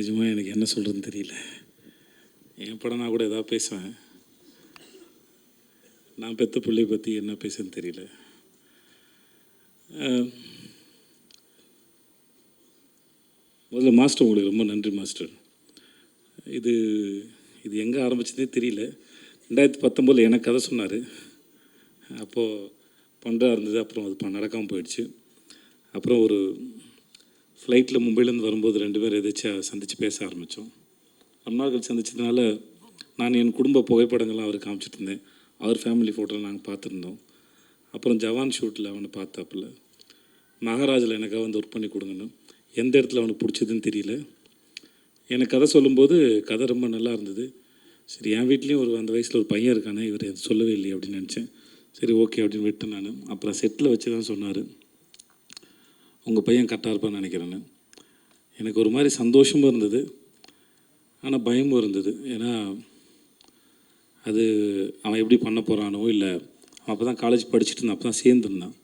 நிஜமாக எனக்கு என்ன சொல்கிறதுன்னு தெரியல. என் படம் நான் கூட எதாவது பேசுவேன். நான் பெற்ற பிள்ளையை பற்றி என்ன பேசுன்னு தெரியல. முதல்ல மாஸ்டர், உங்களுக்கு ரொம்ப நன்றி மாஸ்டர். இது இது எங்கே ஆரம்பிச்சதே தெரியல. 2019 எனக்கு கதை சொன்னார். அப்போது பண்ணுறா இருந்தது. அப்புறம் அது நடக்காமல் போயிடுச்சு. அப்புறம் ஒரு ஃப்ளைட்டில் மும்பையிலேருந்து வரும்போது 2 பேர் எதாச்சும் சந்தித்து பேச ஆரம்பித்தோம். ரொம்ப நாட்கள் சந்திச்சதுனால நான் என் குடும்ப புகைப்படங்கள்லாம் அவருக்கு காமிச்சிட்டு இருந்தேன். அவர் ஃபேமிலி ஃபோட்டோலாம் நாங்கள் பார்த்துருந்தோம். அப்புறம் ஜவான் ஷூட்டில் அவனை பார்த்தாப்புல. மகாராஜில் எனக்காக வந்து ஒர்க் பண்ணி கொடுங்கன்னு. எந்த இடத்துல அவனுக்கு பிடிச்சதுன்னு தெரியல. எனக்கு கதை சொல்லும்போது கதை ரொம்ப நல்லா இருந்தது. சரி, என் வீட்லேயும் அந்த வயசில் ஒரு பையன் இருக்கானே, இவர் எதுவும் சொல்லவே இல்லையே அப்படின்னு நினச்சேன். சரி, ஓகே அப்படின்னு விட்டேன் நான். அப்புறம் செட்டில் வச்சு தான் சொன்னார், உங்கள் பையன் கரெக்டாக இருப்பான்னு நினைக்கிறேன்னு. எனக்கு ஒரு மாதிரி சந்தோஷமும் இருந்தது, ஆனால் பயமும் இருந்தது. ஏன்னா அது அவன் எப்படி பண்ண போகிறானோ, இல்லை அவன் அப்போ தான் காலேஜ் படிச்சுட்டு இருந்தான், அப்போ தான் சேர்ந்துருந்தான்.